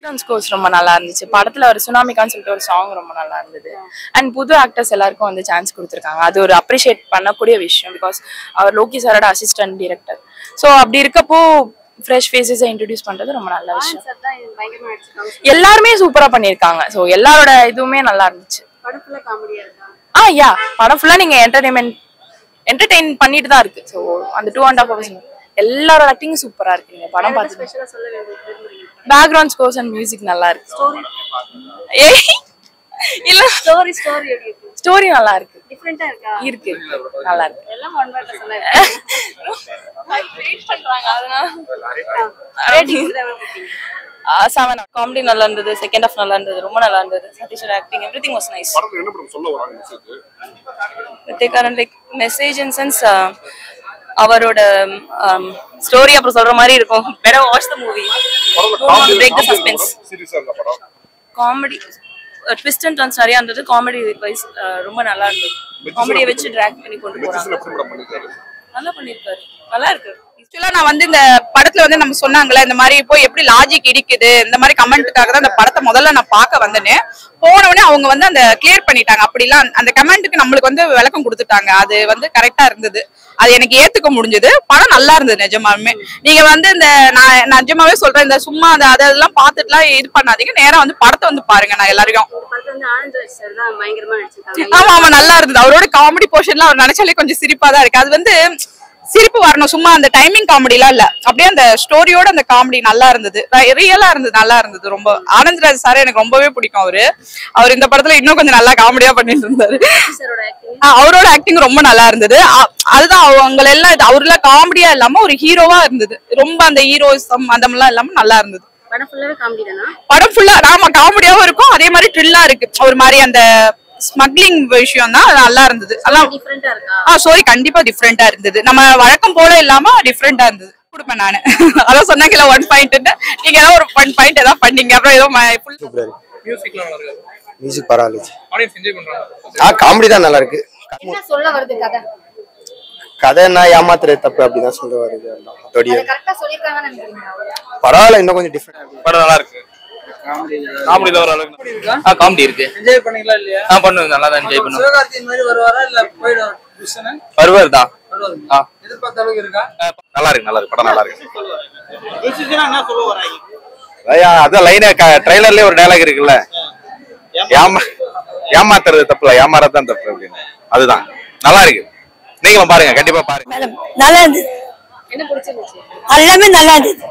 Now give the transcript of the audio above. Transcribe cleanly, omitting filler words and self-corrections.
Scores ரொம்ப நல்லா இருந்துச்சு. படத்துல ஒரு சுனாமிகான்னு சொல்லிட்டு ஒரு சாங் ரொம்ப நல்லா இருந்தது. அண்ட் புது ஆக்டர்ஸ் எல்லாருக்கும் வந்து சான்ஸ் கொடுத்துருக்காங்க. அது ஒரு அப்ரிஷியேட் பண்ணக்கூடிய விஷயம். பிகாஸ் அவர் லோகி சாரோட அசிஸ்டன்ட் டிரெக்டர். ஸோ அப்படி இருக்கப்போ ஃப்ரெஷ் ஃபேஸஸை இன்ட்ரடியூஸ் பண்றது ரொம்ப நல்ல விஷயம். எல்லாருமே சூப்பரா பண்ணியிருக்காங்க. ஸோ எல்லாரோட இதுவுமே நல்லா இருந்துச்சு. யா படம் ஃபுல்லா நீங்க என்டர்டெயின் பண்ணிட்டு தான் இருக்கு. ஸோ அந்த 2.5 hours எல்லாரோட ஆக்டிங் சூப்பரா இருக்கு. நீங்க படம் பார்த்து பேக்ரவுண்ட் ஸ்கோர்ஸ் அண்ட் மியூசிக் நல்லா இருக்கு. இல்ல ஸ்டோரி நல்லா இருக்கு. டிஃபரண்டா இருக்கா? இருக்கு நல்லா இருக்கு. எல்லாம் ஒன் வேர்ட்ல சொல்லுங்க. வெயிட் பண்றாங்க அதனால ரேட்டிங் 7. காமெடி நல்லா இருந்தது. செகண்ட் ஹாஃப் நல்லா இருந்தது. ரொம்ப நல்லா இருந்தது. சதீஷோட ஆக்டிங் எவ்ரிதிங் வாஸ் நைஸ். படத்துல என்ன படம் சொல்ல வராங்க message? Like message in sense அவரோட ஸ்டோரி அப்புறம் சொல்ற மாதிரி இருக்கும். better watch the movie. break the suspense. Comedy twist and turns நிறைய இருந்தது. காமெடி வைஸ் ரொம்ப நல்லா இருந்தது. காமெடியை வச்சு டிராக் பண்ணி கொண்டு போறாங்க. நல்லா பண்ணிருக்காரு. நல்லா இருக்கு. ஆக்சுவலா நான் வந்து இந்த படத்துல வந்து நம்ம சொன்னாங்களே இந்த மாதிரி இப்போ எப்படி லாஜிக் இடிக்குது இந்த மாதிரி கமெண்ட்டுக்காக தான் இந்த படத்தை முதல்ல நான் பார்க்க வந்தேன்னு. போனவொடனே அவங்க வந்து அந்த கிளியர் பண்ணிட்டாங்க. அப்படிலாம் அந்த கமெண்ட்டுக்கு நம்மளுக்கு வந்து விளக்கம் கொடுத்துட்டாங்க. அது வந்து கரெக்டா இருந்தது. அது எனக்கு ஏத்துக்க முடிஞ்சது. படம் நல்லா இருந்தது நிஜமாலுமே. நீங்க வந்து இந்த நான் நிஜமாவே சொல்றேன், இந்த சும்மா அதெல்லாம் பார்த்துட்டுலாம் இது பண்ணாதீங்க. நேரம் வந்து படத்தை வந்து பாருங்க. நான் எல்லாரையும் ஆமா ஆமா நல்லா இருந்தது. அவரோட காமெடி போர்ஷன்லாம் அவர் நினைச்சாலே கொஞ்சம் சிரிப்பா தான் இருக்கு. அது வந்து சிரிப்பு வரணும், சும்மா அந்த டைமிங் காமெடிலாம் இல்ல. அப்படியே அந்த ஸ்டோரியோட அந்த காமெடி நல்லா இருந்தது. ரியலா இருந்தது. நல்லா இருந்தது. ரொம்ப ஆனந்த்ராஜ் சார் எனக்கு ரொம்பவே பிடிக்கும். அவர் இந்த படத்துல இன்னும் கொஞ்சம் நல்லா காமெடியா பண்ணிட்டு இருந்தாரு. அவரோட ஆக்டிங் ரொம்ப நல்லா இருந்தது. அதுதான் அவங்க எல்லாம் அவர்லாம் காமெடியா இல்லாம ஒரு ஹீரோவா இருந்தது. ரொம்ப அந்த ஹீரோயிசம் அந்த மாதிரிலாம் இல்லாம நல்லா இருந்தது. படம் ஃபுல்லா ஆமா காமெடியாவும் இருக்கும். அதே மாதிரி த்ரில்லா இருக்கு. ஒரு மாதிரி அந்த ஸ்மக்லிங் விஷயம் தான் நல்லா இருந்தது. ஸ்டோரி கண்டிப்பா டிஃப்ரெண்டா இருந்தது. நம்ம வழக்கம் போல இல்லாம டிஃப்ரெண்டா இருந்தது. கொடுப்பேன் நானு. அதான் சொன்னாங்கல்ல 1 point. நீங்க ஏதாவது ஒரு 1 point ஏதாவது பண்ணீங்க. அப்புறம் ஏதோ மியூசிக் பரவாயில்ல. ஆடியன்ஸ் என்ஜாய் பண்றாங்க. காமெடி தான் நல்லா இருக்கு. என்ன சொல்ல வருது கதை? கதைன்னா ஏமாத்துறது தப்பு அப்படிதான் சொல்ல வருது. கரெக்ட்டா சொல்லிருக்காங்கன்னு நினைக்கிறீங்களா? பரவாயில்ல, இன்னும் கொஞ்சம் டிஃபரெண்ட். படம் நல்லா இருக்கு. காமெடில வர அளவுக்கு காமெடி இருக்கு. என்ஜாய் பண்ணீங்களா இல்லையா? பண்ணுங்க, நல்லா தான் என்ஜாய் பண்ணுங்க. சிவகார்த்திகேயன் மாதிரி வருவாரா இல்ல போய்டுவார்? வருவார் தான். எதிர்பார்த்த அளவுக்கு இருக்கா? நல்லா இருக்கு. நல்லா இருக்கு. படம் நல்லா இருக்கு. டிசிஷனா என்ன சொல்ல வராங்க? ஐயா அத லைனே ட்ரைலர்லயே ஒரு டயலாக் இருக்குல்ல, ஏமாத்துறது தப்புல ஏமாறதான் தப்பு அப்படின்னு. அதுதான் நல்லா இருக்கு. நீங்களும் பாருங்க, கண்டிப்பா பாருங்க. நல்லா இருந்துச்சு. என்ன பிடிச்சிருந்துச்சு? எல்லாமே நல்லா இருந்துச்சு.